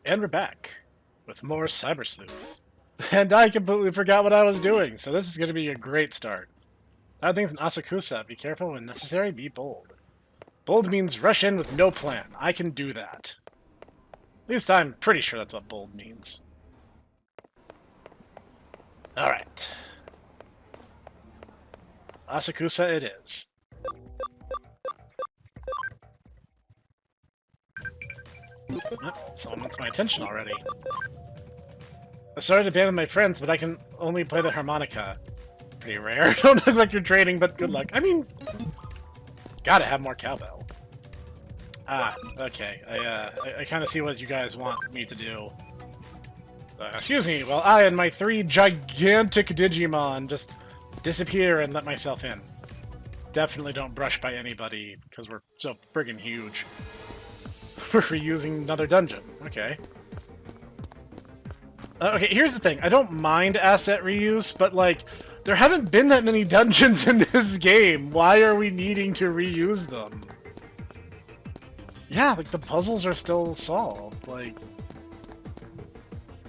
And we're back with more Cyber Sleuth. And I completely forgot what I was doing, so this is going to be a great start. Other things in Asakusa, be careful when necessary, be bold. Bold means rush in with no plan. I can do that. At least I'm pretty sure that's what bold means. Alright. Asakusa it is. Oh, someone wants my attention already. I started to band with my friends, but I can only play the harmonica. Pretty rare. Don't look like you're training, but good luck. I mean, gotta have more cowbell. Ah, okay. I kind of see what you guys want me to do. Excuse me, while I and my 3 gigantic Digimon just disappear and let myself in. Definitely don't brush by anybody, because we're so friggin' huge. We're reusing another dungeon. Okay. Okay, here's the thing. I don't mind asset reuse, but, like, there haven't been that many dungeons in this game. Why are we needing to reuse them? Yeah, like, the puzzles are still solved. Like,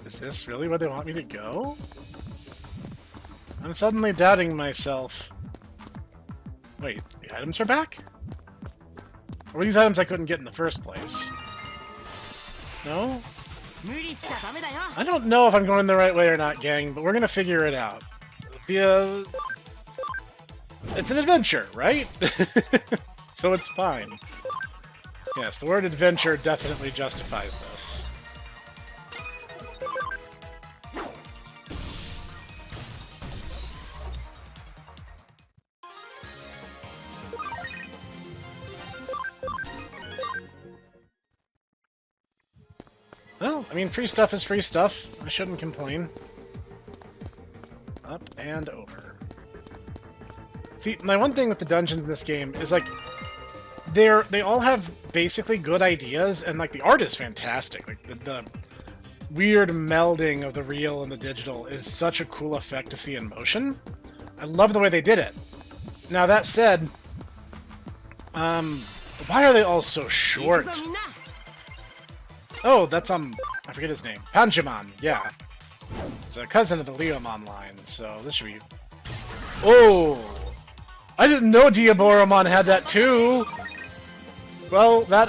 is this really where they want me to go? I'm suddenly doubting myself. Wait, the items are back? Or were these items I couldn't get in the first place? No? I don't know if I'm going the right way or not, gang, but we're gonna figure it out. It's an adventure, right? So it's fine. Yes, the word adventure definitely justifies this. Well, I mean, free stuff is free stuff. I shouldn't complain. Up and over. See, my one thing with the dungeons in this game is, like, they all have basically good ideas, and, like, the art is fantastic. Like, the weird melding of the real and the digital is such a cool effect to see in motion. I love the way they did it. Now, that said, why are they all so short? Oh, that's, I forget his name. Panjamon, yeah. It's a cousin of the Leomon line, so this should be... Oh! I didn't know Diaboromon had that too! Well, that,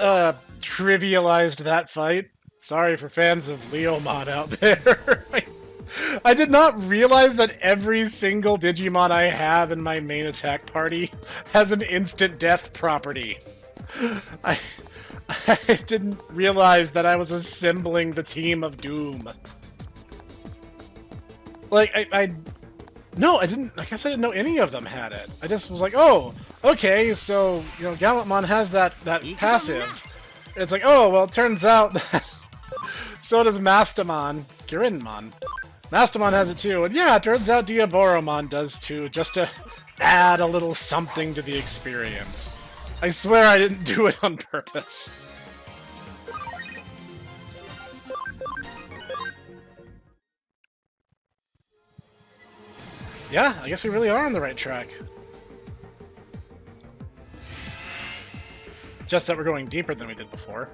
trivialized that fight. Sorry for fans of Leomon out there. I did not realize that every single Digimon I have in my main attack party has an instant death property. I didn't realize that I was assembling the team of doom. Like, no, I didn't, I guess I didn't know any of them had it. I just was like, oh, okay, so, you know, Gallantmon has that passive. It's like, oh, well, it turns out that so does Mastamon, Girinmon. Mastamon has it too, and yeah, it turns out Diaboromon does too, just to add a little something to the experience. I swear I didn't do it on purpose. Yeah, I guess we really are on the right track. Just that we're going deeper than we did before.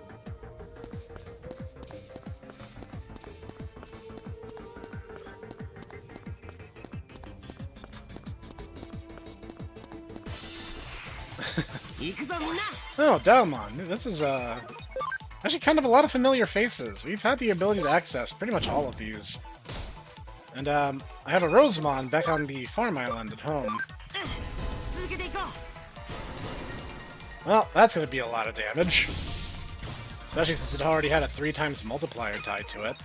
Oh, Dalmon. This is, actually kind of a lot of familiar faces. We've had the ability to access pretty much all of these. And, I have a Rosemon back on the farm island at home. Well, that's gonna be a lot of damage. Especially since it already had a 3x multiplier tied to it.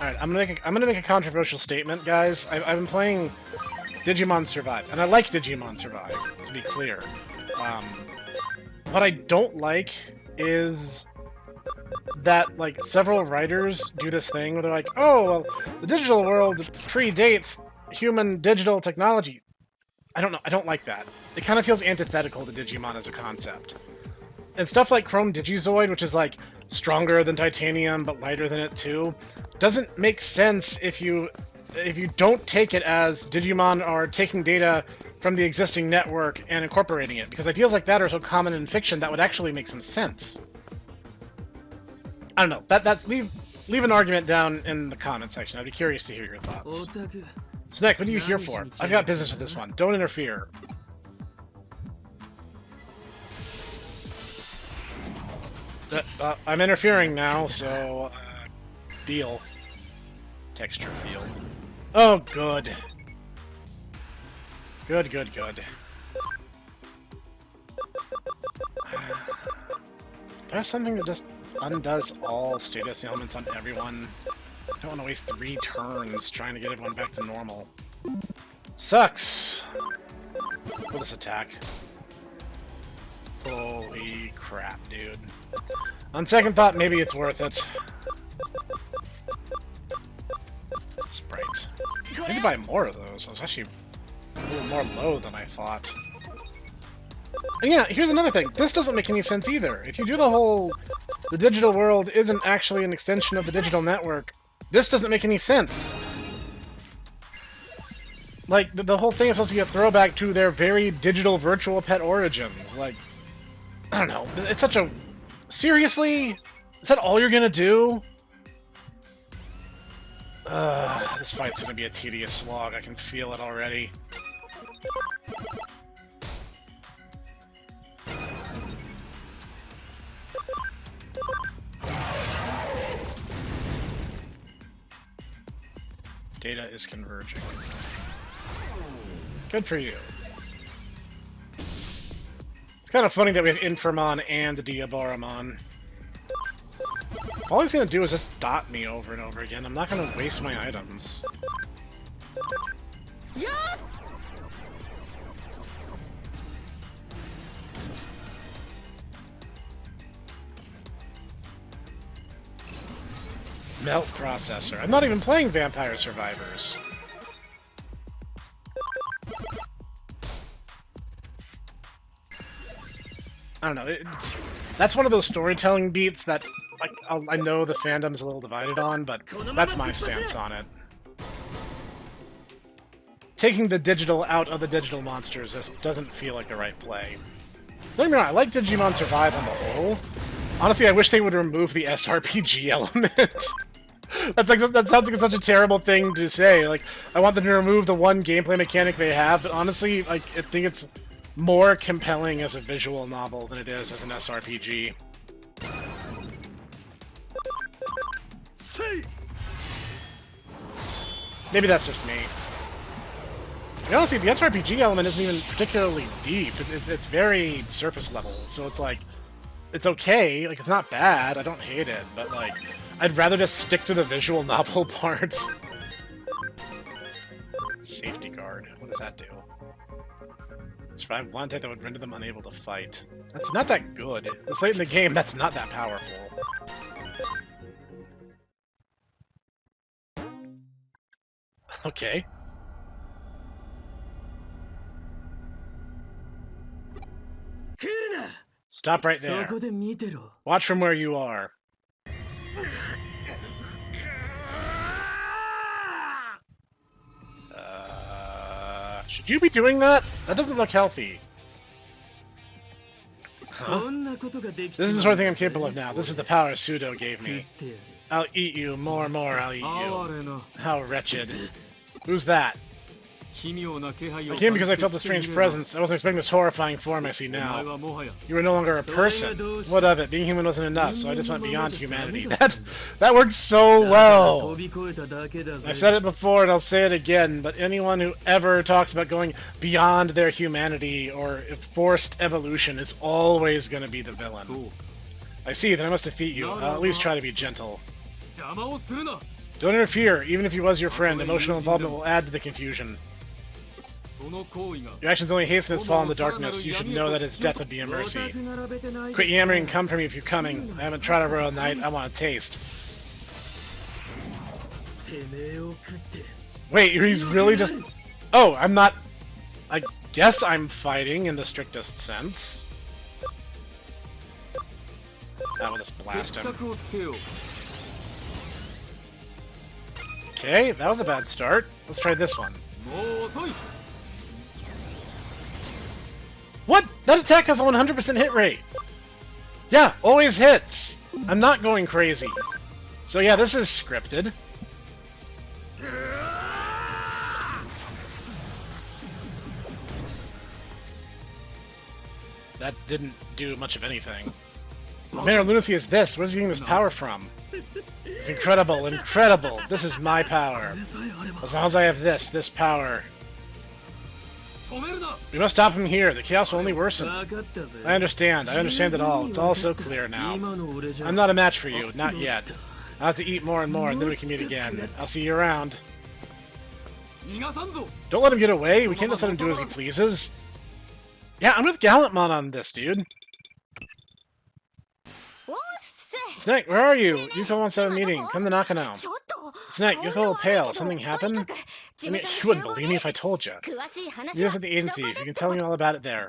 Alright, I'm gonna make a controversial statement, guys. I've been playing Digimon Survive, and I like Digimon Survive, to be clear. What I don't like is that, like, several writers do this thing where they're like, oh, well, the digital world predates human digital technology. I don't know, I don't like that. It kind of feels antithetical to Digimon as a concept. And stuff like Chrome Digizoid, which is like, stronger than titanium but lighter than it too, doesn't make sense if you don't take it as Digimon are taking data from the existing network and incorporating it, because ideas like that are so common in fiction that would actually make some sense. I don't know. That's leave an argument down in the comment section. I'd be curious to hear your thoughts. Snek, what are you here for? I've got business with this one. Don't interfere. I'm interfering now, so deal. Texture field. Oh, good. Good. There's something that just undoes all status elements on everyone. I don't want to waste 3 turns trying to get everyone back to normal. Sucks! Will this attack? Holy crap, dude. On second thought, maybe it's worth it. Sprite. I need to buy more of those. I was actually a little more low than I thought. And yeah, here's another thing. This doesn't make any sense either. If you do the whole... the digital world isn't actually an extension of the digital network, this doesn't make any sense. Like, the whole thing is supposed to be a throwback to their very digital virtual pet origins. Like, I don't know. It's such a... Seriously? Is that all you're gonna do? This fight's gonna be a tedious slog. I can feel it already. Data is converging. Good for you. It's kind of funny that we have Inframon and the Diaboramon. All he's gonna do is just dot me over and over again. I'm not gonna waste my items. Yeah! Melt processor. I'm not even playing Vampire Survivors. I don't know. That's one of those storytelling beats that, like, I know the fandom's a little divided on, but that's my stance on it. Taking the digital out of the digital monsters just doesn't feel like the right play. Don't get me wrong, I like Digimon Survive on the whole. Honestly, I wish they would remove the SRPG element. That sounds like such a terrible thing to say. Like, I want them to remove the one gameplay mechanic they have, but honestly, like, I think it's more compelling as a visual novel than it is as an SRPG. Maybe that's just me. And honestly, the SRPG element isn't even particularly deep. It's very surface level, so it's like, it's okay. Like, it's not bad. I don't hate it, but like, I'd rather just stick to the visual novel part. Safety guard. What does that do? Survive one attack that would render them unable to fight. That's not that good. This late in the game, that's not that powerful. Okay. Stop right there. Watch from where you are. Should you be doing that? That doesn't look healthy. Huh? This is the sort of thing I'm capable of now. This is the power Pseudo gave me. I'll eat you. More and more, I'll eat you. How wretched. Who's that? I came because I felt a strange presence. I wasn't expecting this horrifying form I see now. You were no longer a person. What of it? Being human wasn't enough, so I just went beyond humanity. That works so well! I said it before and I'll say it again, but anyone who ever talks about going beyond their humanity or forced evolution is always going to be the villain. I see, then I must defeat you. I'll at least try to be gentle. Don't interfere, even if he was your friend. Emotional involvement will add to the confusion. Your actions only hasten his fall in the darkness. You should know that his death would be a mercy. Quit yammering and come for me if you're coming. I haven't tried a royal night. I want a taste. Wait, he's really just... Oh, I'm not... I guess I'm fighting in the strictest sense. We'll just blast him. Okay, that was a bad start. Let's try this one. What? That attack has a 100% hit rate! Yeah, always hits! I'm not going crazy. So yeah, this is scripted. That didn't do much of anything. What manner of lunacy is this? Where's he getting this power from? It's incredible, incredible! This is my power. As long as I have this power. We must stop him here. The chaos will only worsen. I understand it all. It's all so clear now. I'm not a match for you, not yet. I'll have to eat more and more, and then we can meet again. I'll see you around. Don't let him get away. We can't just let him do as he pleases. Yeah, I'm with Gallantmon on this, dude. Snek, where are you? Yuko wants to have a meeting. Come to Nakano. Snek, you look a little pale. Something happened? I mean, you wouldn't believe me if I told you. Meet us at the agency. You can tell me all about it there.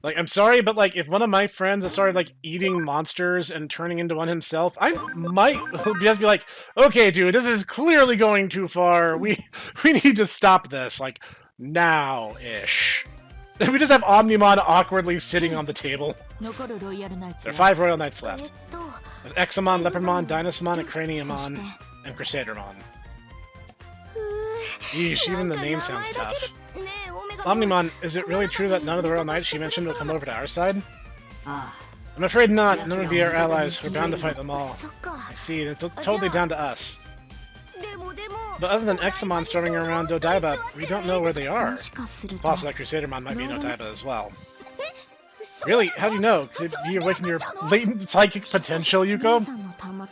Like, I'm sorry, but, like, if one of my friends has started, like, eating monsters and turning into one himself, I might just be like, okay, dude, this is clearly going too far. We need to stop this, like, now-ish. We just have Omnimon awkwardly sitting on the table. There are 5 Royal Knights left. There's Examon, Leopardmon, Dynasmon, and Craniamon, and Crusadermon. Yeesh, even the name sounds tough. Omnimon, is it really true that none of the Royal Knights she mentioned will come over to our side? I'm afraid not. None will be our allies. We're bound to fight them all. I see, it's totally down to us. But other than Examon storming around Odaiba, we don't know where they are. It's possible that Crusadermon might be in Odaiba as well. Really? How do you know? Could you awaken your latent psychic potential, Yuko?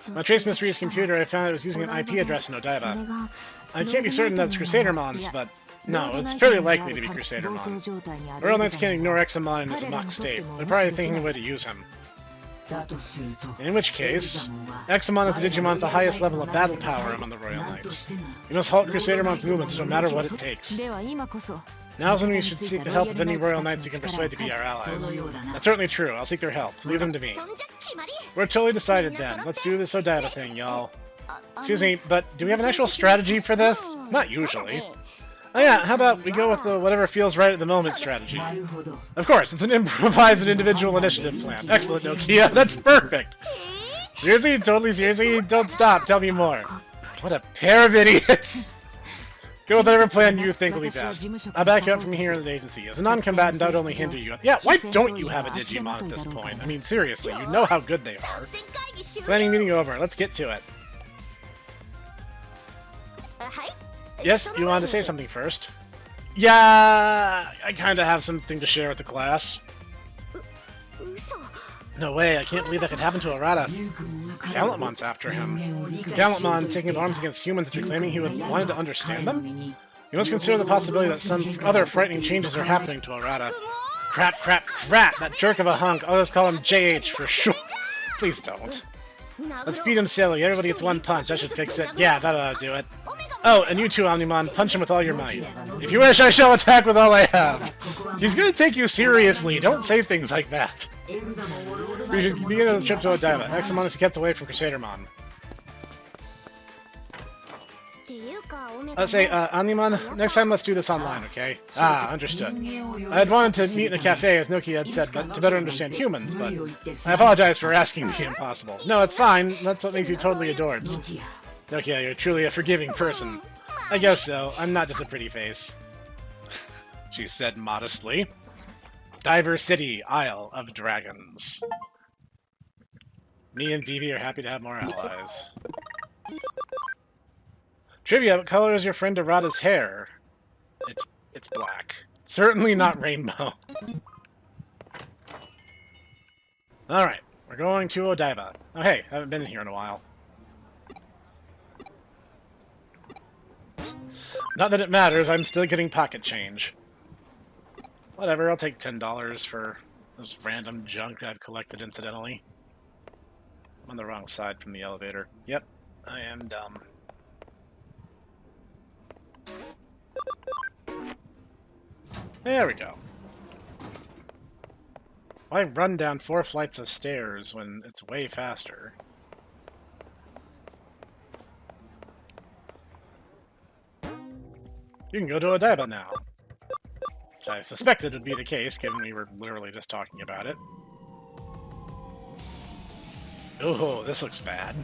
When I traced Miss Reed's computer, I found it was using an IP address in Odaiba. I can't be certain that it's Crusadermon's, but no, it's fairly likely to be Crusadermon. Royal Knights can't ignore Examon in his mock state. They're probably thinking of a way to use him. In which case, Examon is the Digimon with the highest level of battle power among the Royal Knights. We must halt Crusadermon's movements no matter what it takes. Now's when we should seek the help of any Royal Knights we can persuade to be our allies. That's certainly true. I'll seek their help. Leave them to me. We're totally decided then. Let's do this Odaiba thing, y'all. Excuse me, but do we have an actual strategy for this? Not usually. Oh yeah, how about we go with the whatever feels right at the moment strategy? Of course, it's an improvised and individual initiative plan. Excellent, Nokia. That's perfect. Seriously? Totally seriously? Don't stop. Tell me more. What a pair of idiots. Go with whatever plan you think will be best. I'll back you up from here in the agency. As a non-combatant, I would only hinder you. Yeah, why don't you have a Digimon at this point? I mean, seriously, you know how good they are. Planning meeting over. Let's get to it. Yes, you wanted to say something first. Yeah, I kind of have something to share with the class. No way, I can't believe that could happen to Arata. Gallantmon's after him. Gallantmon taking up arms against humans after claiming he wanted to understand them? You must consider the possibility that some other frightening changes are happening to Arata. Crap, crap, crap! That jerk of a hunk! I'll just call him JH for sure. Please don't. Let's beat him silly. Everybody gets one punch. I should fix it. Yeah, that ought to do it. Oh, and you too, Omnimon. Punch him with all your might. If you wish, I shall attack with all I have. He's gonna take you seriously. Don't say things like that. We should begin the trip to Odaiba. Examon is kept away from Crusadermon. Let's say, Omnimon, next time let's do this online, okay? Ah, understood. I had wanted to meet in a cafe, as Nokia had said, but to better understand humans, but I apologize for asking the impossible. No, it's fine. That's what makes you totally adorbs. Nokia, you're truly a forgiving person. I guess so. I'm not just a pretty face. She said modestly. Diver City, Isle of Dragons. Me and Vivi are happy to have more allies. Trivia, what color is your friend Arata's hair? It's black. Certainly not rainbow. Alright, we're going to Odaiba. Oh hey, I haven't been in here in a while. Not that it matters, I'm still getting pocket change. Whatever, I'll take $10 for this random junk I've collected incidentally. I'm on the wrong side from the elevator. Yep, I am dumb. There we go. Why run down 4 flights of stairs when it's way faster? You can go to Odaiba now. Which I suspected would be the case, given we were literally just talking about it. Oh, this looks bad.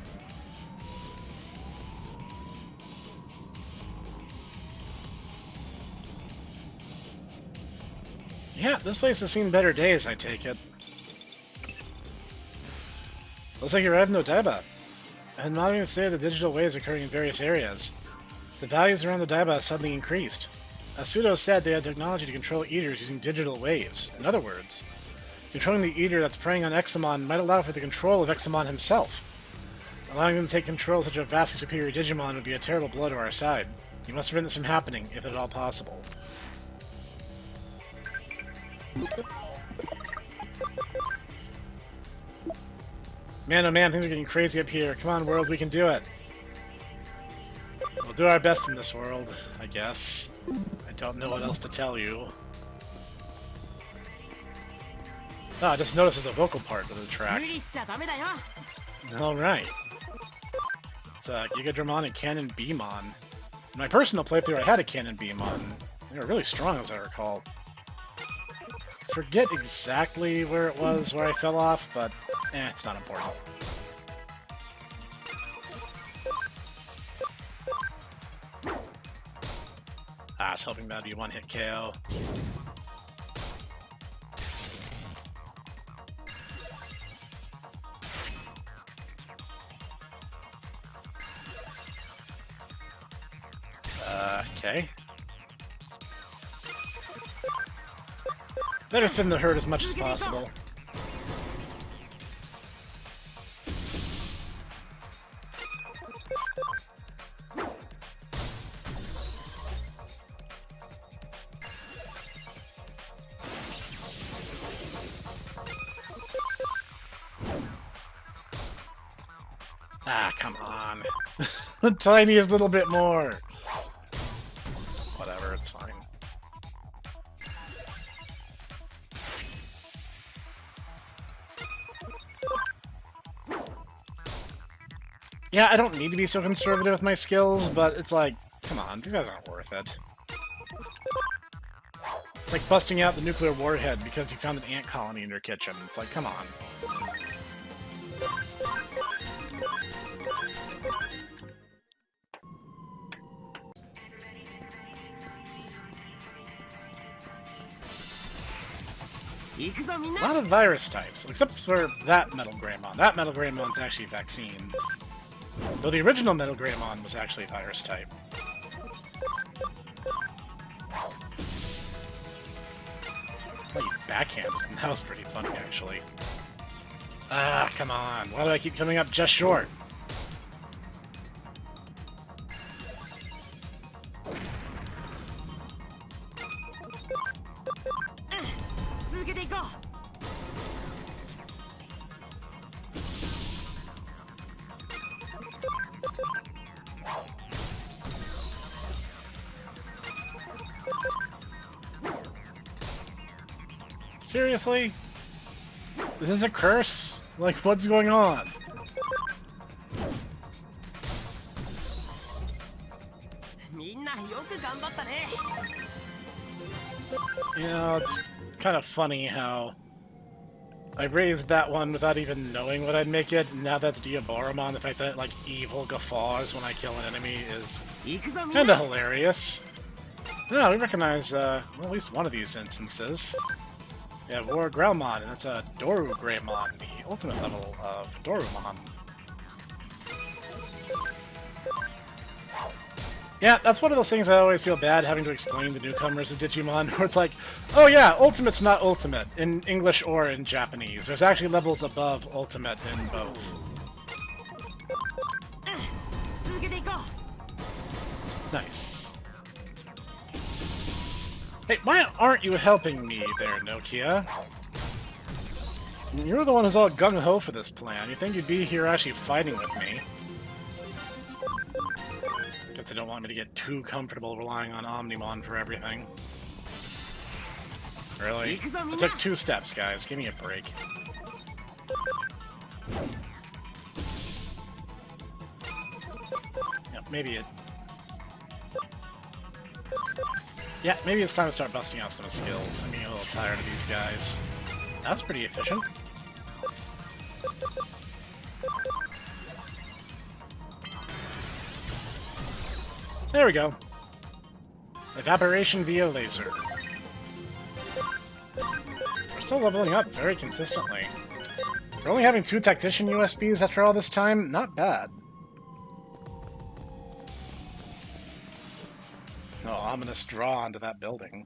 Yeah, this place has seen better days, I take it. Looks like you arrived in Odaiba. And monitoring the state of the digital waves occurring in various areas. The values around Odaiba have suddenly increased. As Pseudo said, they had technology to control eaters using digital waves. In other words, controlling the eater that's preying on Examon might allow for the control of Examon himself. Allowing them to take control of such a vastly superior Digimon would be a terrible blow to our side. You must prevent this from happening, if at all possible. Man, oh man, things are getting crazy up here. Come on, world, we can do it. We'll do our best in this world, I guess. I don't know what else to tell you. Oh, I just noticed there's a vocal part to the track. Alright. It's Gigadramon and Canon Beamon. In my personal playthrough, I had a Canon Beamon. They were really strong, as I recall. Forget exactly where it was, where I fell off, but it's not important. I was hoping that'd be one-hit KO. Okay. Better thin the herd as much as possible. Ah, come on. The tiniest little bit more. Whatever, it's fine. Yeah, I don't need to be so conservative with my skills, but it's like, come on, these guys aren't worth it. It's like busting out the nuclear warhead because you found an ant colony in your kitchen. It's like, come on. A lot of virus types, except for that Metal Greymon. That Metal Greymon's actually vaccine. Though the original Metal Greymon was actually virus type. Oh, you backhanded him. That was pretty funny, actually. Ah, come on. Why do I keep coming up just short? Seriously? Is this a curse? Like, what's going on? You know, it's kind of funny how I raised that one without even knowing what I'd make it, and now that's Diaboromon. The fact that, like, evil guffaws when I kill an enemy is kind of hilarious. No, we recognize, well, at least one of these instances. We have War Growlmon, and that's a Doru Greymon, the ultimate level of Dorumon. Yeah, that's one of those things I always feel bad having to explain to newcomers of Digimon, where it's like, oh yeah, Ultimate's not Ultimate, in English or in Japanese. There's actually levels above Ultimate in both. Nice. Hey, why aren't you helping me there, Nokia? You're the one who's all gung-ho for this plan. You think you'd be here actually fighting with me. Guess they don't want me to get too comfortable relying on Omnimon for everything. Really? I took 2 steps, guys. Give me a break. Yep, maybe it... Yeah, maybe it's time to start busting out some skills. I'm getting a little tired of these guys. That was pretty efficient. There we go. Evaporation via laser. We're still leveling up very consistently. We're only having 2 tactician USBs after all this time? Not bad. Oh, ominous draw onto that building.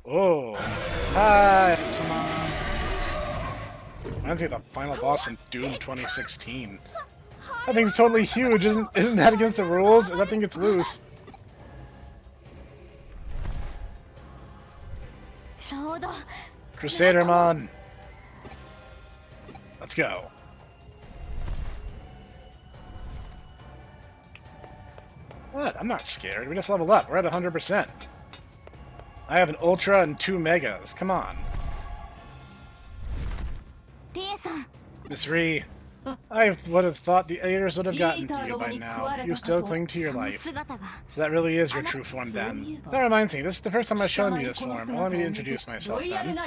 Oh. Hi, Digimon. Reminds me of the final boss in Doom 2016. That thing's totally huge. Isn't that against the rules? That thing gets loose. Crusadermon. Let's go. What? I'm not scared. We just leveled up. We're at 100%. I have an Ultra and 2 Megas. Come on. Miss Ree, I would have thought the Aiders would have gotten to you by now. You still cling to your life. So that really is your true form, then. That reminds me, this is the first time I've shown you this form. Allow me to introduce myself, then.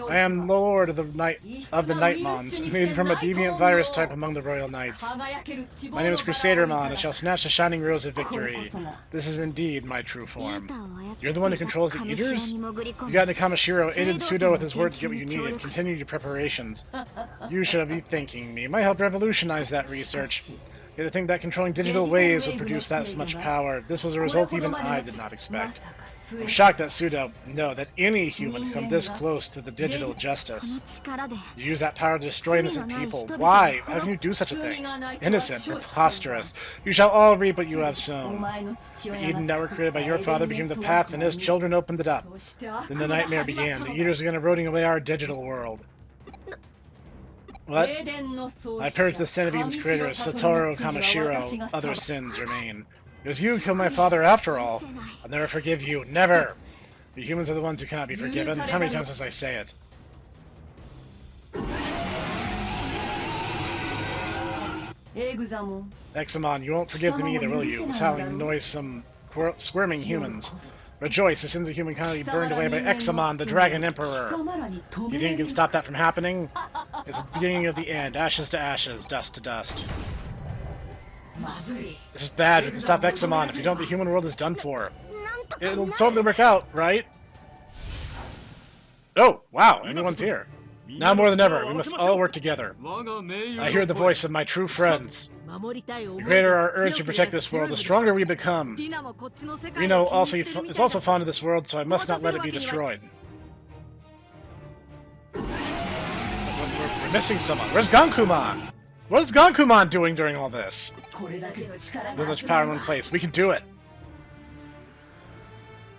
I am Lord of the Nightmons, made from a deviant virus type among the Royal Knights. My name is Crusadermon, and shall snatch the shining rose of victory. This is indeed my true form. You're the one who controls the Eaters? You got the Kamishiro, aided Pseudo with his word to get what you need, and continue your preparations. You should be thanking me. My help revolutionized that research. Yet to think that controlling digital waves would produce that much power. This was a result even I did not expect. I'm shocked that Pseudo, no, that any human could come this close to the digital justice. You use that power to destroy innocent people. Why? How can you do such a thing? Innocent, preposterous. You shall all reap what you have sown. The Eden that were created by your father became the path, and his children opened it up. Then the nightmare began. The Eaters began eroding away our digital world. What? I purged the sin of Eden's creator, Satoru Kamishiro. Other sins remain. It was you who killed my father after all. I'll never forgive you. Never! The humans are the ones who cannot be forgiven. How many times must I say it? Examon, you won't forgive them either, will you? This howling, noisome, squirming humans. Rejoice, the sins of humankind will be burned away by Examon, the Dragon Emperor. You think you can stop that from happening? It's the beginning of the end. Ashes to ashes, dust to dust. This is bad. We have to stop Examon. If you don't, the human world is done for. It'll totally work out, right? Oh, wow, everyone's here. Now more than ever, we must all work together. I hear the voice of my true friends. The greater our urge to protect this world, the stronger we become. Reno is also fond of this world, so I must not let it be destroyed. We're missing someone. Where's Gankumon? What is Gankumon doing during all this? There's such power in one place. We can do it.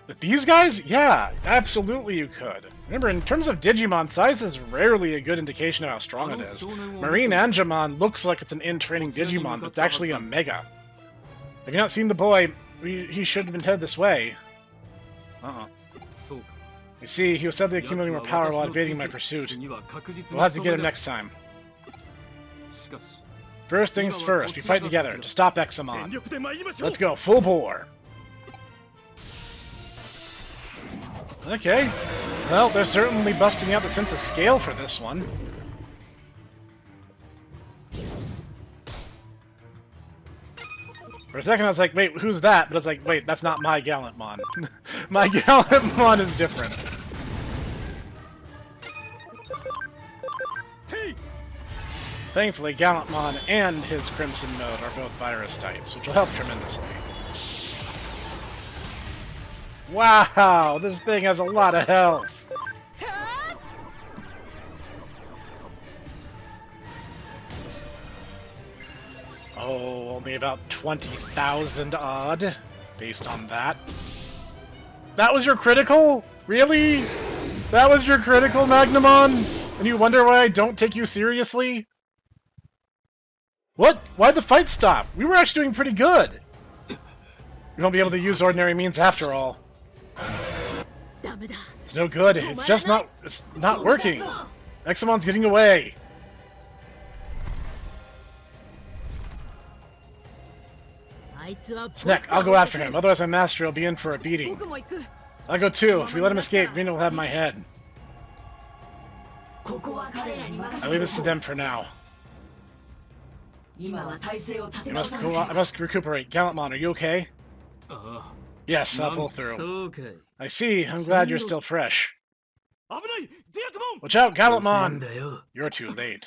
With these guys? Yeah, absolutely you could. Remember, in terms of Digimon, size is rarely a good indication of how strong it is. Marine Angemon looks like it's an in-training Digimon, but it's actually a Mega. Have you not seen the boy? He should have been headed this way. You see, he was steadily accumulating more power while evading my pursuit. We'll have to get him next time. First things first, we fight together to stop Examon. Let's go, full bore. Okay. Well, they're certainly busting out the sense of scale for this one. For a second I was like, wait, who's that? But I was like, wait, that's not my Gallantmon. My Gallantmon is different. Thankfully, Gallantmon and his Crimson Node are both virus types, which will help tremendously. Wow, this thing has a lot of health. Oh, only about 20,000 odd, based on that. That was your critical? Really? That was your critical, Magnamon? And you wonder why I don't take you seriously? What? Why'd the fight stop? We were actually doing pretty good. We won't be able to use ordinary means after all. It's no good. It's just not... It's not working. Eximon's getting away. Snek, I'll go after him. Otherwise my master will be in for a beating. I'll go too. If we let him escape, Rena will have my head. I leave this to them for now. I must recuperate. Gallantmon, are you okay? Yes, I'll pull through. I see. I'm glad you're still fresh. Watch out, Gallantmon! You're too late.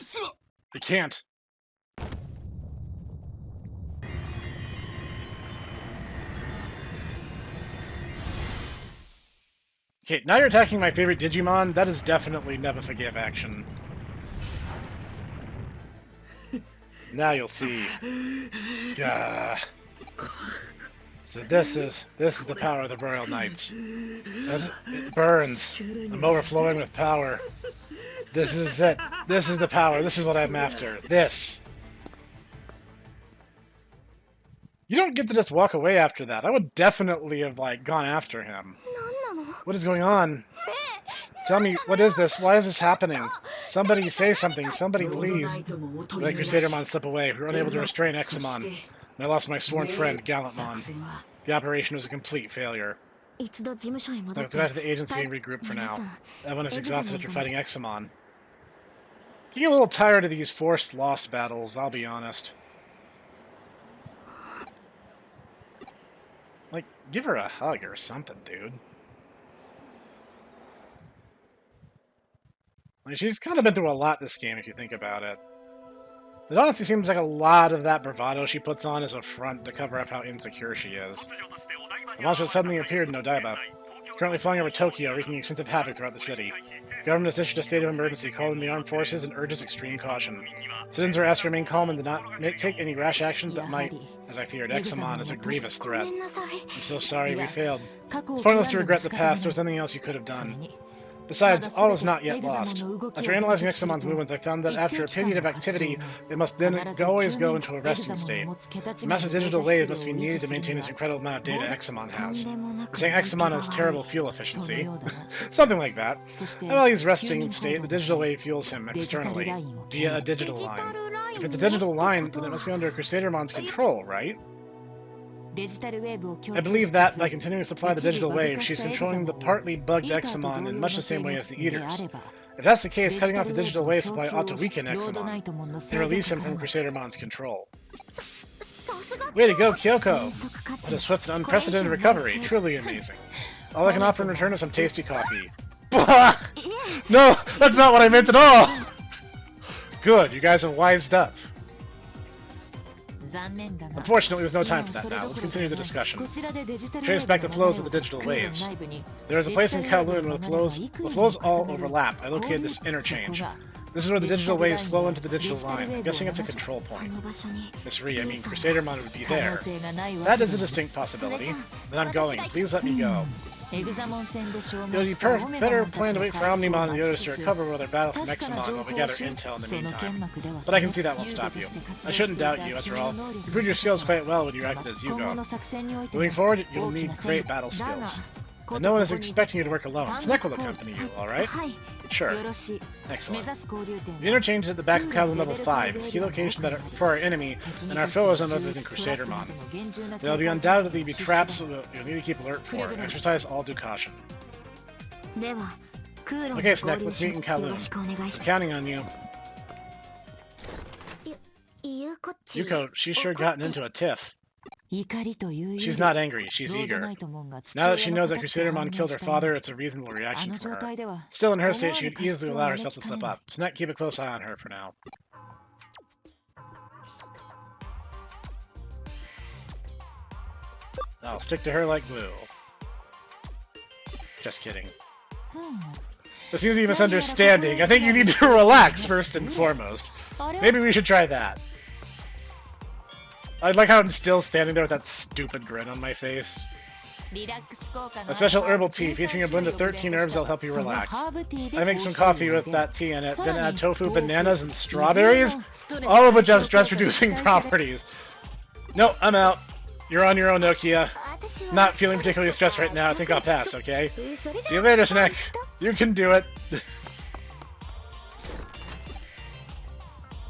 You can't. Okay, now you're attacking my favorite Digimon. That is definitely never forgive action. Now you'll see. Gah. So this is the power of the Royal Knights. It burns. I'm overflowing with power. This is it. This is the power. This is what I'm after. This. You don't get to just walk away after that. I would definitely have, like, gone after him. What is going on? Tell me, what is this? Why is this happening? Somebody say something. Somebody please. We let Crusadermon slip away. We were unable to restrain Examon. And I lost my sworn friend, Gallantmon. The operation was a complete failure. Let's go back to the agency and regroup for now. Everyone is exhausted after fighting Examon. I get a little tired of these forced loss battles, I'll be honest. Like, give her a hug or something, dude. Like, she's kind of been through a lot this game, if you think about it. It honestly seems like a lot of that bravado she puts on is a front to cover up how insecure she is. The monster suddenly appeared in Odaiba, currently flying over Tokyo, wreaking extensive havoc throughout the city. The government has issued a state of emergency, calling the armed forces and urges extreme caution. Citizens are asked to remain calm and to not take any rash actions that might, as I feared, Examon is a grievous threat. I'm so sorry we failed. It's pointless to regret the past. There was nothing else you could have done. Besides, all is not yet lost. After analyzing Examon's movements, I found that after a period of activity, it must then always go into a resting state. The massive digital wave must be needed to maintain this incredible amount of data Examon has. You're saying Examon has terrible fuel efficiency. Something like that. And while he's resting in state, the digital wave fuels him externally, via a digital line. If it's a digital line, then it must be under Crusadermon's control, right? I believe that, by continuing to supply the digital wave, she's controlling the partly bugged Examon in much the same way as the Eaters. If that's the case, cutting off the digital wave supply ought to weaken Examon, and release him from Crusadermon's control. Way to go, Kyoko! What a swift and unprecedented recovery, truly amazing. All I can offer in return is some tasty coffee. No, that's not what I meant at all! Good, you guys have wised up. Unfortunately, there's no time for that now. Let's continue the discussion. Trace back the flows of the digital waves. There is a place in Kowloon where the flows all overlap. I located this interchange. This is where the digital waves flow into the digital line. I'm guessing it's a control point. Miss Ri, I mean Crusadermon would be there. That is a distinct possibility. Then I'm going. Please let me go. It would be better plan to wait for Omnimon and the others to recover while they battle from Examon while we gather intel in the meantime. But I can see that won't stop you. I shouldn't doubt you, after all. You proved your skills quite well when you acted as Yugo. Moving forward, you'll need great battle skills. And no one is expecting you to work alone. Snek will accompany you, alright? Sure. Excellent. The interchange is at the back of Kowloon Level 5. It's a key location for our enemy, and our foe is none other than Crusadermon. There'll be undoubtedly be traps, so you'll need to keep alert for. Exercise all due caution. Okay, Snek, let's meet in Kowloon. I'm counting on you. Yuko, she's sure gotten into a tiff. She's not angry, she's eager. Now that she knows that Crusadermon killed her father, it's a reasonable reaction for her. Still in her state, she would easily allow herself to slip up. Snek, keep a close eye on her for now. I'll stick to her like glue. Just kidding. This seems to be a misunderstanding. I think you need to relax first and foremost. Maybe we should try that. I like how I'm still standing there with that stupid grin on my face. A special herbal tea featuring a blend of 13 herbs that'll help you relax. I make some coffee with that tea in it, then add tofu, bananas, and strawberries, all of which have stress-reducing properties. No, I'm out. You're on your own, Nokia. Not feeling particularly stressed right now. I think I'll pass, okay? See you later, Snek. You can do it.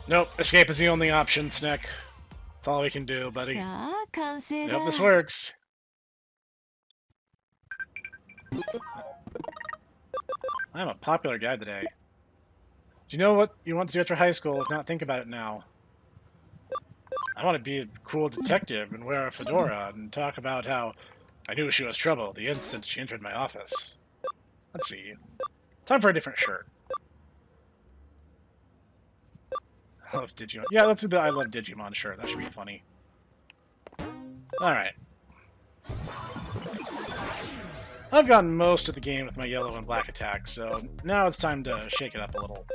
Nope, escape is the only option, Snek. That's all we can do, buddy. I hope this works. I'm a popular guy today. Do you know what you want to do after high school? If not, think about it now. I want to be a cool detective and wear a fedora and talk about how I knew she was trouble the instant she entered my office. Let's see. Time for a different shirt. I love Digimon. Yeah, let's do the I love Digimon shirt. That should be funny. Alright. I've gotten most of the game with my yellow and black attacks, so now it's time to shake it up a little.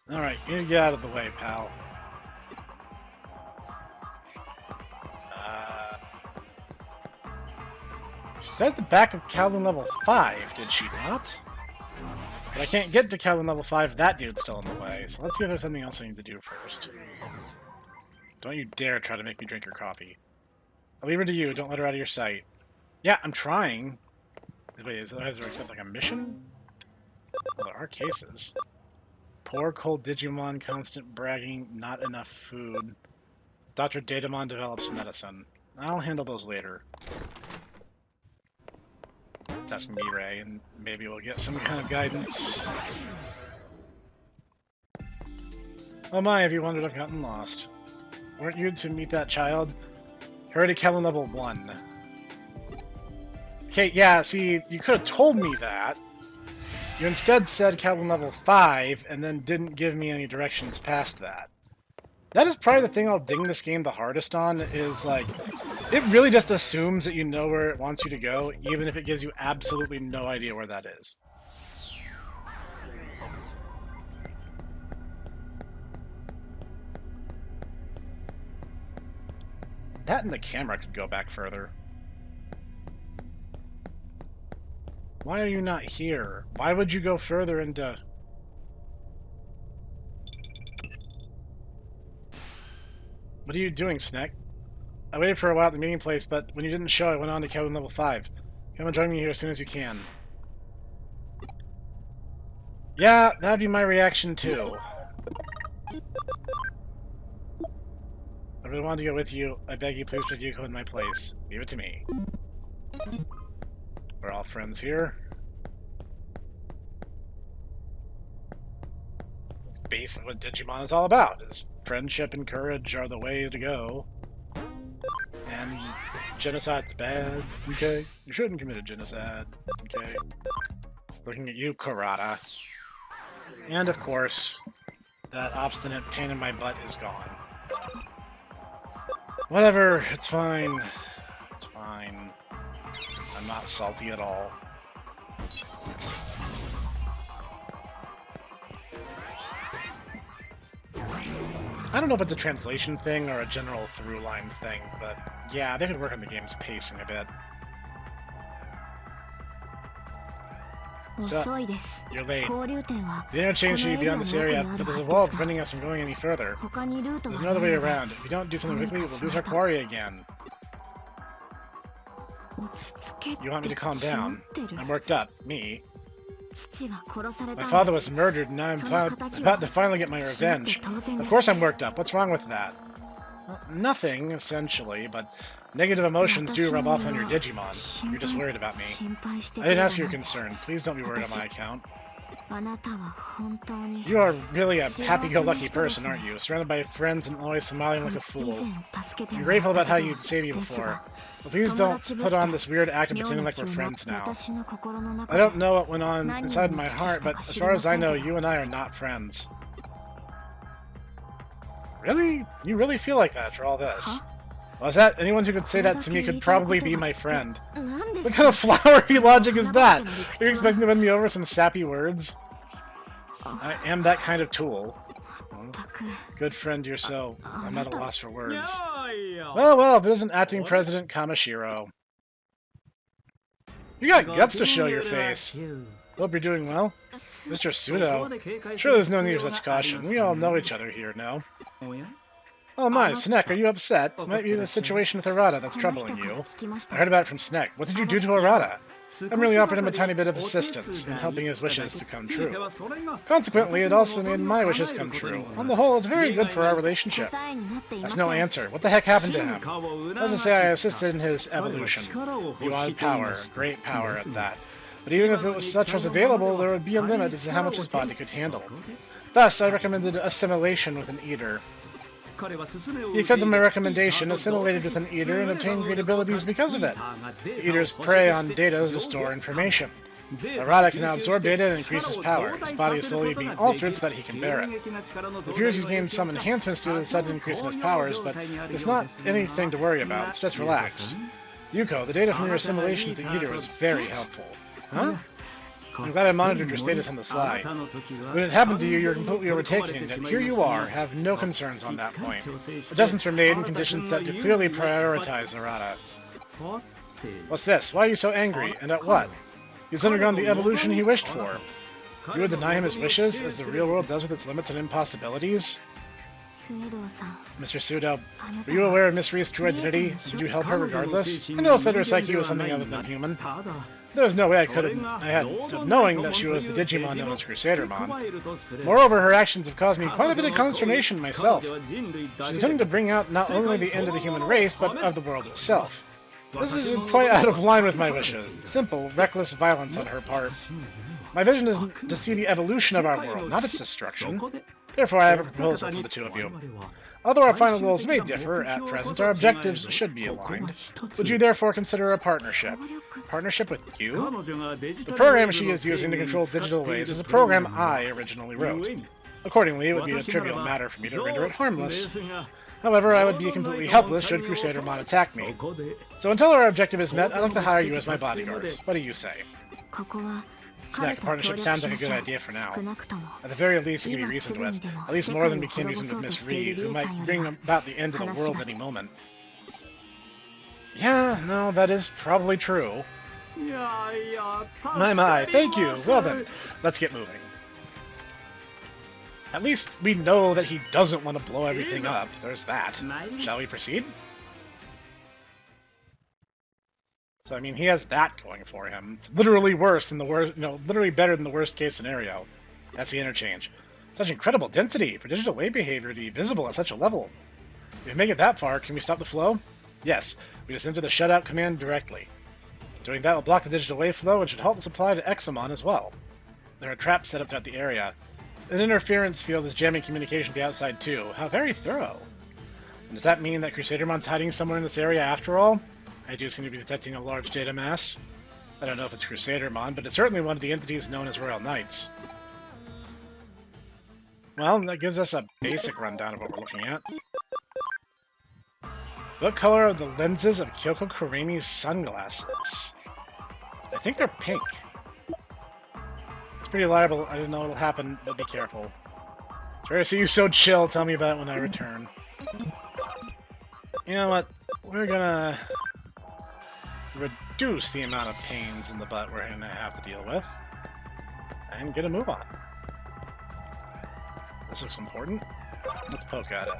Alright, you need to get out of the way, pal. She said at the back of Kowloon level 5, did she not? But I can't get to Kowloon level 5, that dude's still in the way, so let's see if there's something else I need to do first. Don't you dare try to make me drink your coffee. I'll leave her to you, don't let her out of your sight. Yeah, I'm trying. Wait, has there accept like a mission? Well, there are cases. Poor cold Digimon, constant bragging, not enough food. Dr. Datamon develops medicine. I'll handle those later. Let's ask Mirai, and maybe we'll get some kind of guidance. Oh my, have you wondered I've gotten lost? Weren't you to meet that child? Hurry to Kowloon level 1. Okay, yeah, see, you could have told me that. You instead said Kowloon level 5, and then didn't give me any directions past that. That is probably the thing I'll ding this game the hardest on, is, like, it really just assumes that you know where it wants you to go, even if it gives you absolutely no idea where that is. That and the camera could go back further. Why are you not here? Why would you go further into... What are you doing, Snek? I waited for a while at the meeting place, but when you didn't show, I went on to Kowloon level 5. Come and join me here as soon as you can. Yeah, that'd be my reaction too. I really wanted to go with you. I beg you, please put Yuko in my place. Leave it to me. We're all friends here. That's basically what Digimon is all about, is friendship and courage are the way to go. And genocide's bad, okay? You shouldn't commit a genocide, okay? Looking at you, Kurata. And of course, that obstinate pain in my butt is gone. Whatever, it's fine. It's fine. I'm not salty at all. I don't know if it's a translation thing or a general through-line thing, but yeah, they could work on the game's pacing a bit. So, you're late. The interchange should be beyond this area, but there's a wall preventing us from going any further. There's no other way around. If we don't do something quickly, we'll lose our quarry again. You want me to calm down? I'm worked up. Me? My father was murdered, and now I'm about to finally get my revenge. Of course I'm worked up. What's wrong with that? Well, nothing, essentially, but negative emotions do rub off on your Digimon. You're just worried about me. I didn't ask for your concern. Please don't be worried on my account. You are really a happy-go-lucky person, aren't you? Surrounded by friends and always smiling like a fool. I'm grateful about how you saved me before. But please don't put on this weird act of pretending like we're friends now. I don't know what went on inside my heart, but as far as I know, you and I are not friends. Really? You really feel like that after all this? Well, is that anyone who could say that to me could probably be my friend? What kind of flowery logic is that? Are you expecting to win me over with some sappy words? I am that kind of tool. Good friend you're so. I'm at a loss for words. Well, if it isn't acting President Kamashiro. You got guts to show your face. Hope you're doing well. Mr. Sudo. Sure, there's no need for such caution. We all know each other here now. Oh my, Snek, are you upset? Might be the situation with Arata that's troubling you. I heard about it from Snek. What did you do to Arata? I merely offered him a tiny bit of assistance in helping his wishes to come true. Consequently, it also made my wishes come true. On the whole, it's very good for our relationship. That's no answer. What the heck happened to him? As I say, I assisted in his evolution. He wanted power, great power at that. But even if it was such was available, there would be a limit as to how much his body could handle. Thus, I recommended assimilation with an eater. He accepted my recommendation, assimilated with an eater, and obtained great abilities because of it. The eaters prey on data to store information. Arata can now absorb data and increase his power. His body is slowly being altered so that he can bear it. It appears he's gained some enhancements due to the sudden increase in his powers, but it's not anything to worry about. It's just relax. Yuko, the data from your assimilation with the eater was very helpful. Huh? I'm glad I monitored your status on the sly. When it happened to you, you were completely overtaken, and here you are, have no concerns on that point. Adjustments were made and conditions set to clearly prioritize Arata. What's this? Why are you so angry? And at what? He's undergone the evolution he wished for. You would deny him his wishes, as the real world does with its limits and impossibilities? Mr. Pseudo, were you aware of Miss Ree's true identity? Did you help her regardless? I noticed that her psyche was something other than human. There was no way I had of knowing that she was the Digimon known as Crusadermon. Moreover, her actions have caused me quite a bit of consternation myself. She's intending to bring out not only the end of the human race, but of the world itself. This is quite out of line with my wishes. Simple, reckless violence on her part. My vision is to see the evolution of our world, not its destruction. Therefore, I have a proposal for the two of you. Although our final goals may differ, at present our objectives should be aligned. Would you therefore consider a partnership? Partnership with you? The program she is using to control digital waves is a program I originally wrote. Accordingly, it would be a trivial matter for me to render it harmless. However, I would be completely helpless should Crusadermon attack me. So until our objective is met, I'd like to hire you as my bodyguards. What do you say? Snek, partnership sounds like a good idea for now. At the very least, it can be reasoned with. At least more than we can reason with Miss Reed, who might bring about the end of the world any moment. Yeah, no, that is probably true. My, thank you. Well then, let's get moving. At least we know that he doesn't want to blow everything up. There's that. Shall we proceed? So, I mean, he has that going for him. It's literally worse than the worst, literally better than the worst case scenario. That's the interchange. Such incredible density for digital wave behavior to be visible at such a level. If we make it that far, can we stop the flow? Yes, we just enter the shutout command directly. Doing that will block the digital wave flow and should halt the supply to Examon as well. There are traps set up throughout the area. An interference field is jamming communication to the outside too. How very thorough. And does that mean that Crusadermon's hiding somewhere in this area after all? I do seem to be detecting a large data mass. I don't know if it's Crusadermon, but it's certainly one of the entities known as Royal Knights. Well, that gives us a basic rundown of what we're looking at. What color are the lenses of Kyoko Kuremi's sunglasses? I think they're pink. It's pretty liable. I don't know what'll happen, but be careful. It's rare to see you so chill. Tell me about it when I return. You know what? We're gonna reduce the amount of pains in the butt we're gonna have to deal with and get a move on. This looks important. Let's poke at it.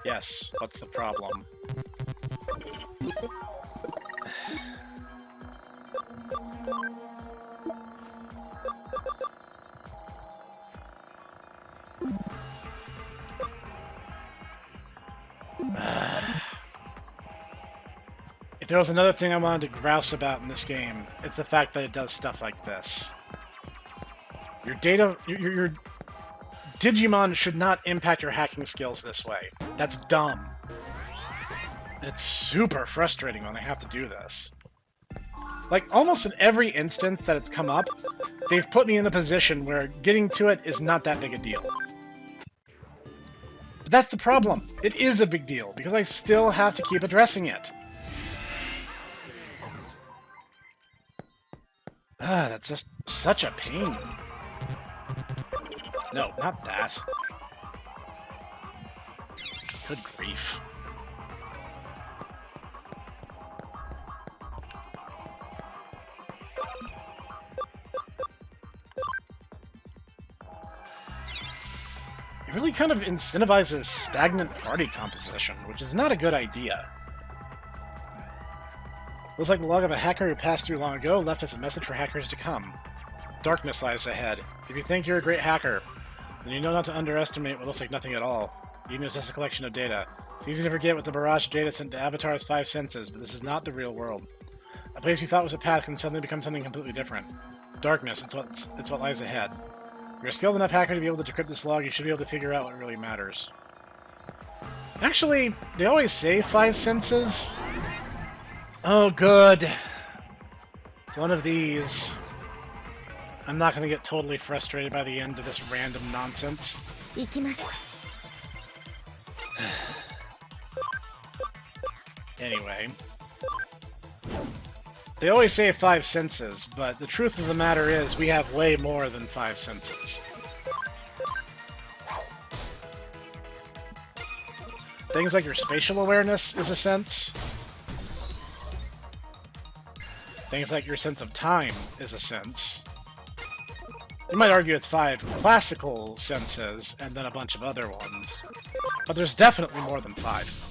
Yes, what's the problem? If there was another thing I wanted to grouse about in this game, it's the fact that it does stuff like this. Your Digimon should not impact your hacking skills this way. That's dumb. It's super frustrating when they have to do this. Like, almost in every instance that it's come up, they've put me in a position where getting to it is not that big a deal. But that's the problem. It is a big deal, because I still have to keep addressing it. That's just such a pain. No, not that. Good grief. really kind of incentivizes stagnant party composition, which is not a good idea. Looks like the log of a hacker who passed through long ago left us a message for hackers to come. Darkness lies ahead. If you think you're a great hacker, then you know not to underestimate what looks like nothing at all. Even is just a collection of data. It's easy to forget with the barrage of data sent to Avatar's 5 senses, but this is not the real world. A place you thought was a path can suddenly become something completely different. Darkness, it's what lies ahead. If you're a skilled enough hacker to be able to decrypt this log, you should be able to figure out what really matters. Actually, they always say 5 senses. Oh, good. It's one of these. I'm not going to get totally frustrated by the end of this random nonsense. Anyway. They always say 5 senses, but the truth of the matter is we have way more than 5 senses. Things like your spatial awareness is a sense. Things like your sense of time is a sense. You might argue it's 5 classical senses, and then a bunch of other ones. But there's definitely more than 5.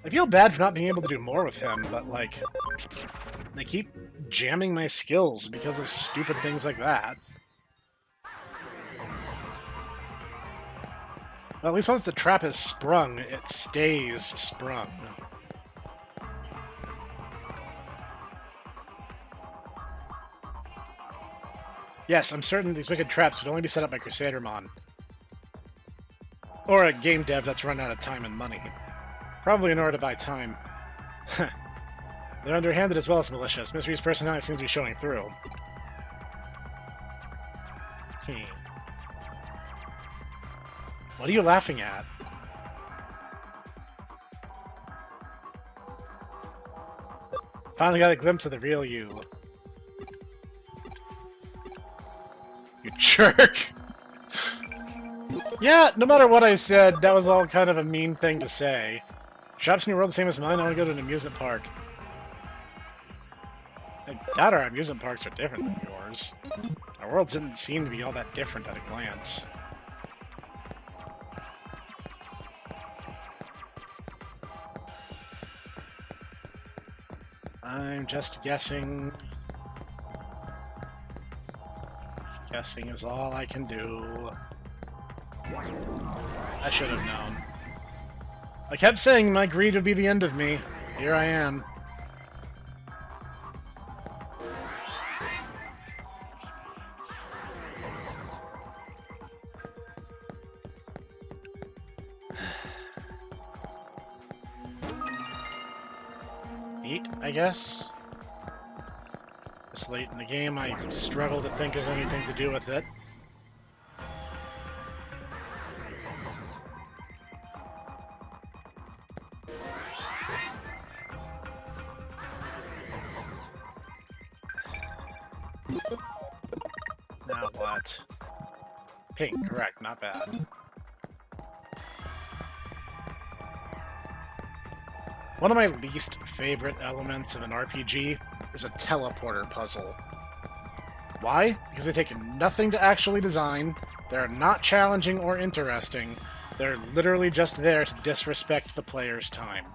I feel bad for not being able to do more with him, but, like, they keep jamming my skills because of stupid things like that. Well, at least once the trap is sprung, it stays sprung. Yes, I'm certain these wicked traps would only be set up by Craniamon. Or a game dev that's run out of time and money. Probably in order to buy time. They're underhanded as well as malicious. Mystery's personality seems to be showing through. What are you laughing at? Finally got a glimpse of the real you. You jerk! Yeah, no matter what I said, that was all kind of a mean thing to say. Shops in your world the same as mine, I want to go to an amusement park. I doubt our amusement parks are different than yours. Our world didn't seem to be all that different at a glance. I'm just guessing. Guessing is all I can do. I should have known. I kept saying my greed would be the end of me. Here I am. Eat, I guess. This late in the game, I struggle to think of anything to do with it. Now what? Pink, correct, not bad. One of my least favorite elements of an RPG is a teleporter puzzle. Why? Because they take nothing to actually design, they're not challenging or interesting, they're literally just there to disrespect the player's time.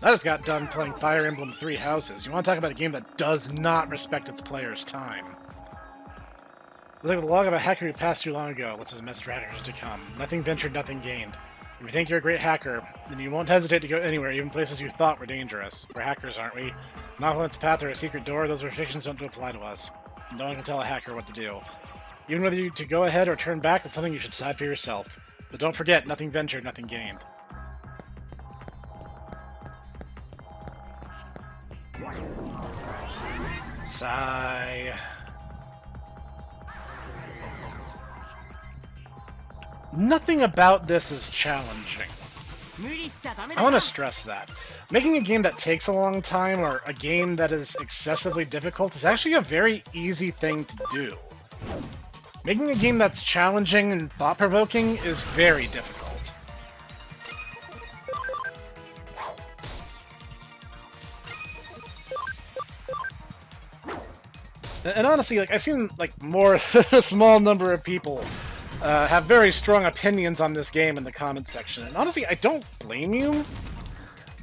I just got done playing Fire Emblem Three Houses. You want to talk about a game that does not respect its player's time. Looks like the log of a hacker who passed through long ago. What's his message for hackers to come? Nothing ventured, nothing gained. If you think you're a great hacker, then you won't hesitate to go anywhere, even places you thought were dangerous. We're hackers, aren't we? An off-limits path or a secret door, those restrictions don't apply to us. No one can tell a hacker what to do. Even whether you to go ahead or turn back, that's something you should decide for yourself. But don't forget, nothing ventured, nothing gained. Sigh. Nothing about this is challenging. I want to stress that. Making a game that takes a long time or a game that is excessively difficult is actually a very easy thing to do. Making a game that's challenging and thought-provoking is very difficult. And honestly, like, I've seen, like, more a small number of people have very strong opinions on this game in the comments section. And honestly, I don't blame you,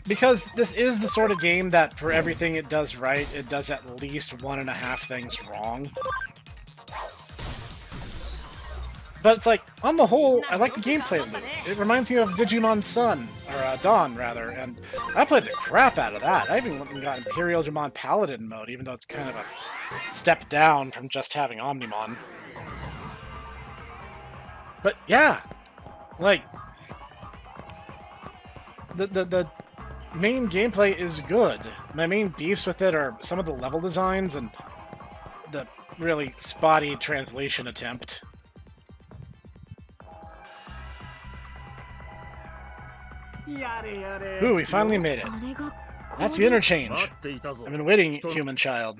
because this is the sort of game that, for everything it does right, it does at least 1.5 things wrong. But it's like, on the whole, I like the gameplay loop. It reminds me of Digimon Sun, or Dawn, rather, and I played the crap out of that. I even went and got Imperial Digimon Paladin mode, even though it's kind of a step down from just having Omnimon. But yeah, like, the main gameplay is good. My main beefs with it are some of the level designs and the really spotty translation attempt. Ooh, we finally made it. That's the interchange. I've been waiting, human child.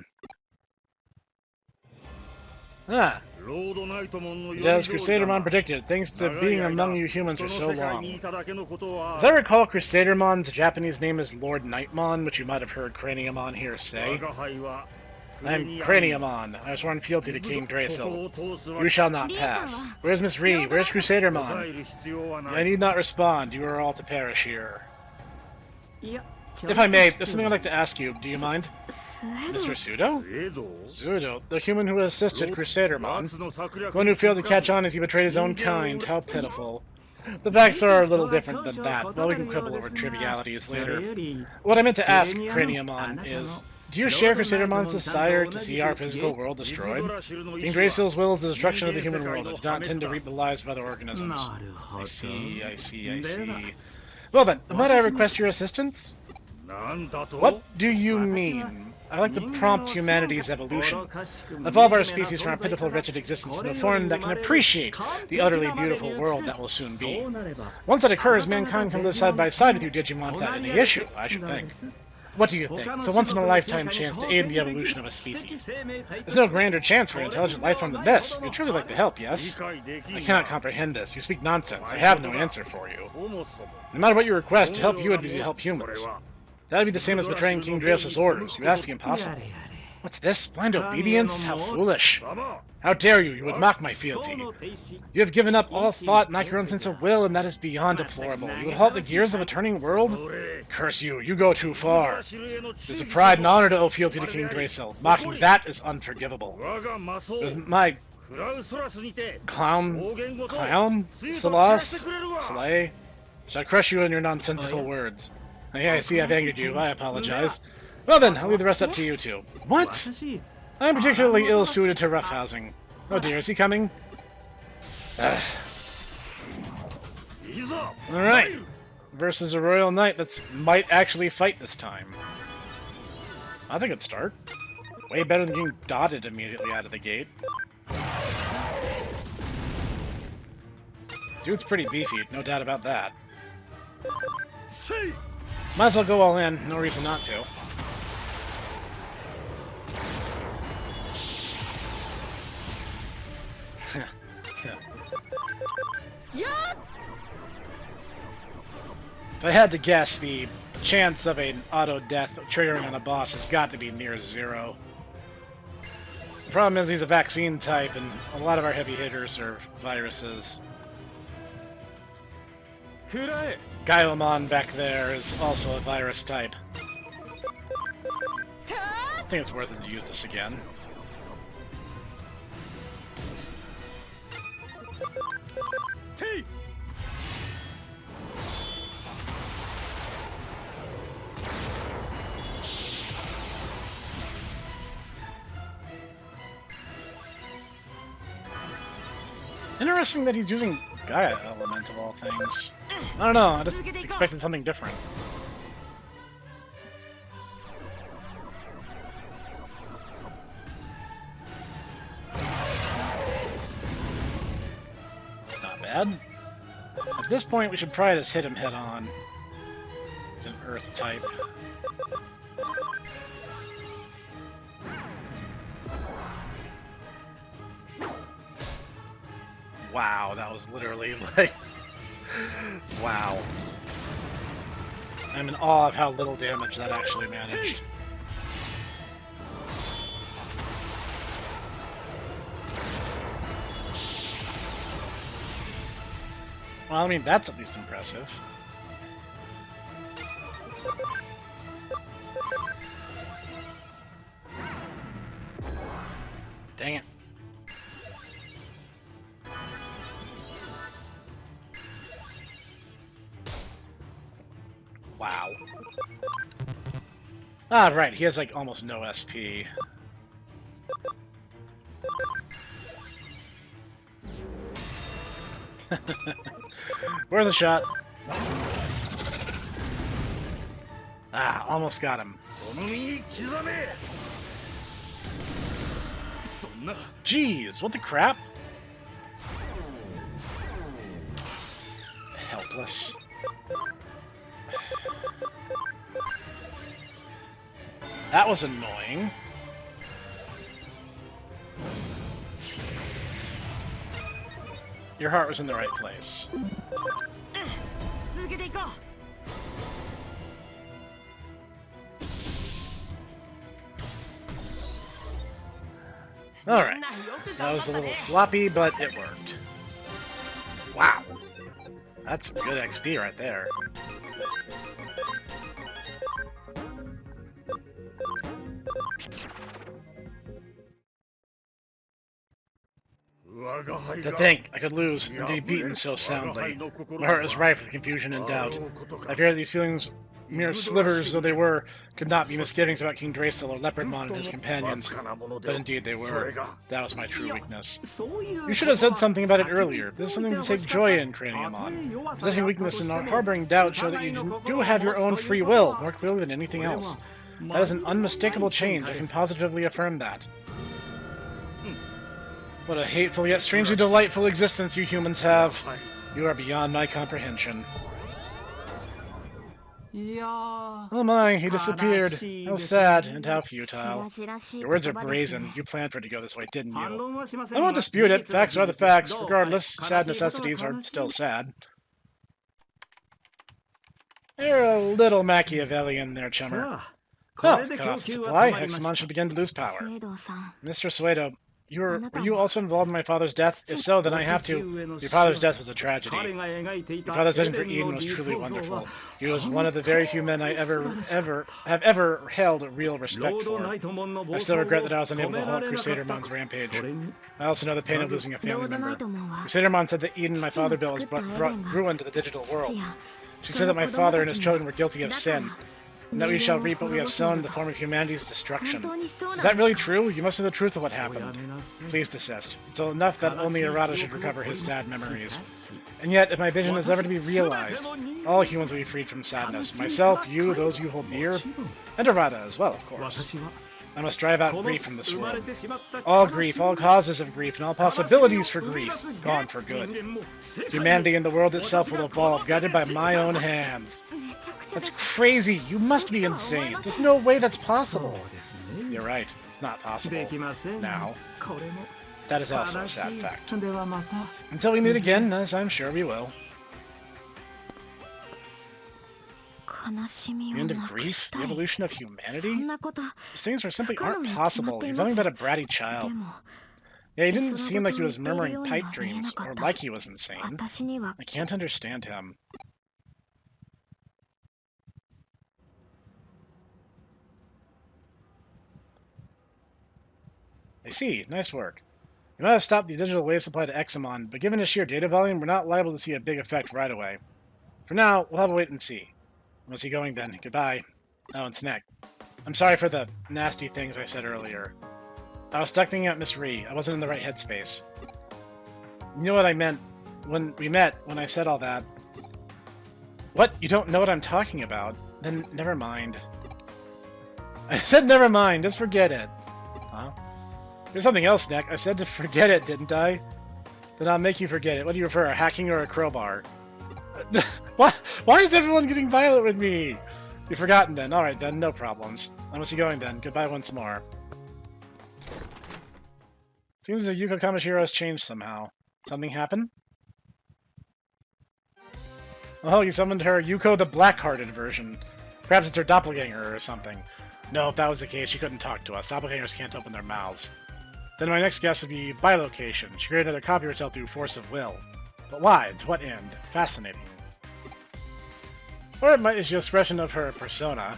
Ah. As Crusadermon predicted, thanks to being among you humans for so long. As I recall, Crusadermon's Japanese name is Lord Nightmon, which you might have heard Craniamon here say. I'm Craniamon. I was sworn fealty to King Drasil. You shall not pass. Where's Miss Ree? Where's Crusadermon? I need not respond. You are all to perish here. If I may, there's something I'd like to ask you. Do you mind? Mr. Pseudo? Pseudo, the human who assisted Crusadermon. The one who failed to catch on as he betrayed his own kind. How pitiful. The facts are a little different than that. Well, we can quibble over trivialities later. What I meant to ask, Craniamon, is... do you share Crusadermon's desire to see our physical world destroyed? King Drasil's will is the destruction of the human world. It does not intend to reap the lives of other organisms. I see, I see, I see. Well then, might I request your assistance? What do you mean? I'd like to prompt humanity's evolution. Evolve our species from our pitiful, wretched existence into a form that can appreciate the utterly beautiful world that will soon be. Once that occurs, mankind can live side by side with you Digimon without any issue, I should think. What do you think? It's a once-in-a-lifetime chance to aid in the evolution of a species. There's no grander chance for an intelligent life form than this. You'd truly like to help, yes? I cannot comprehend this. You speak nonsense. I have no answer for you. No matter what you request, to help you would be to help humans. That would be the same as betraying King Drasil's orders. You ask the impossible. What's this? Blind obedience? How foolish. How dare you? You would mock my fealty. You have given up all thought and lack your own sense of will, and that is beyond deplorable. You would halt the gears of a turning world? Curse you. You go too far. It is a pride and honor to owe fealty to King Drasil. Mocking that is unforgivable. It was my... Clown? Salas? Slay? Shall I crush you in your nonsensical words? Yeah, I see I've angered you. I apologize. Well then, I'll leave the rest up to you two. What? I'm particularly ill-suited to roughhousing. Oh dear, is he coming? Alright. Versus a Royal Knight that might actually fight this time. That's a good start. Way better than getting dotted immediately out of the gate. Dude's pretty beefy, no doubt about that. Might as well go all in, no reason not to. If I had to guess, the chance of an auto-death triggering on a boss has got to be near zero. The problem is he's a vaccine type, and a lot of our heavy hitters are viruses. Gailomon back there is also a virus type. I think it's worth it to use this again. Interesting that he's using Gaia Element of all things. I don't know, I just expected something different. Not bad. At this point, we should probably just hit him head on. He's an Earth type. Wow, that was literally like... Wow. I'm in awe of how little damage that actually managed. Well, I mean, that's at least impressive. Dang it. Wow. Ah, right, he has, like, almost no SP. Worth a shot. Ah, almost got him. Jeez, what the crap? Helpless. That was annoying. Your heart was in the right place. Alright. That was a little sloppy, but it worked. Wow. That's some good XP right there. To think I could lose and be beaten so soundly. My heart is rife with confusion and doubt. I fear that these feelings, mere slivers though they were, could not be misgivings about King Draysel or Leopardmon and his companions. But indeed they were. That was my true weakness. You should have said something about it earlier. There's something to take joy in, Craniamon. Possessing weakness and harboring doubt show that you do have your own free will, more clearly than anything else. That is an unmistakable change. I can positively affirm that. What a hateful yet strangely delightful existence you humans have. You are beyond my comprehension. Oh my, he disappeared. How sad and how futile. Your words are brazen. You planned for it to go this way, didn't you? I won't dispute it. Facts are the facts. Regardless, sad necessities are still sad. You're a little Machiavellian there, chummer. Oh, cut off the supply. Hexamon should begin to lose power. Mr. Suedo, were you also involved in my father's death? If so, then I have to. Your father's death was a tragedy. Your father's vision for Eden was truly wonderful. He was one of the very few men I have ever held a real respect for. I still regret that I was unable to halt Crusadermon's rampage. I also know the pain of losing a family member. Crusadermon said that Eden, my father built, brought ruin to the digital world. She said that my father and his children were guilty of sin, and that we shall reap what we have sown in the form of humanity's destruction. Is that really true? You must know the truth of what happened. Please desist. It's enough that only Arata should recover his sad memories. And yet, if my vision is ever to be realized, all humans will be freed from sadness. Myself, you, those you hold dear, and Arata as well, of course. I must drive out grief from this world. All grief, all causes of grief, and all possibilities for grief, gone for good. Humanity and the world itself will evolve, guided by my own hands. That's crazy. You must be insane. There's no way that's possible. You're right. It's not possible. Now, that is also a sad fact. Until we meet again, as I'm sure we will. The end of grief? The evolution of humanity? These things simply aren't possible. He's nothing but a bratty child. Yeah, he didn't seem like he was murmuring pipe dreams, or like he was insane. I can't understand him. I see. Nice work. We might have stopped the digital wave supply to Hexamon, but given his sheer data volume, we're not liable to see a big effect right away. For now, we'll have a wait and see. Where's he going then? Goodbye. Oh, and Snek. I'm sorry for the nasty things I said earlier. I was stuck thinking about Miss Ree. I wasn't in the right headspace. You know what I meant when we met, when I said all that. What? You don't know what I'm talking about? Then never mind. I said never mind. Just forget it. Huh? There's something else, Snek. I said to forget it, didn't I? Then I'll make you forget it. What do you prefer, a hacking or a crowbar? What? Why is everyone getting violent with me? You've forgotten then. Alright then, no problems. I must be going then. Goodbye once more. Seems that Yuko Kamishiro has changed somehow. Something happened? Oh, you summoned her Yuko the Black-Hearted version. Perhaps it's her doppelganger or something. No, if that was the case, she couldn't talk to us. Doppelgangers can't open their mouths. Then my next guess would be bilocation. She created another copy of herself through force of will. But why? To what end? Fascinating. Or it might be just expression of her persona.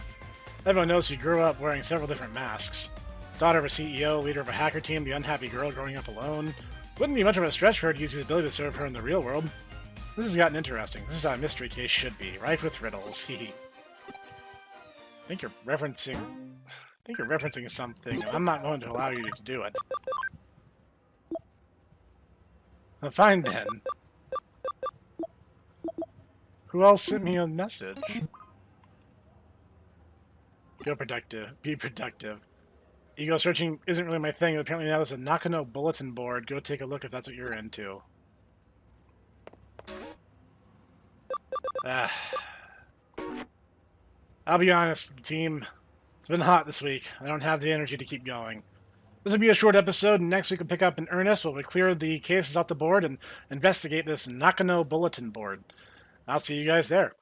Everyone knows she grew up wearing several different masks. Daughter of a CEO, leader of a hacker team, the unhappy girl growing up alone. Wouldn't be much of a stretch for her to use his ability to serve her in the real world. This has gotten interesting. This is how a mystery case should be, rife with riddles. Hehe. I think you're referencing something. I'm not going to allow you to do it. Well, fine then. Who else sent me a message? Go productive. Be productive. Ego searching isn't really my thing, but apparently now there's a Nakano bulletin board. Go take a look if that's what you're into. I'll be honest, team. It's been hot this week. I don't have the energy to keep going. This will be a short episode, and next week we'll pick up in earnest while we clear the cases off the board and investigate this Nakano bulletin board. I'll see you guys there.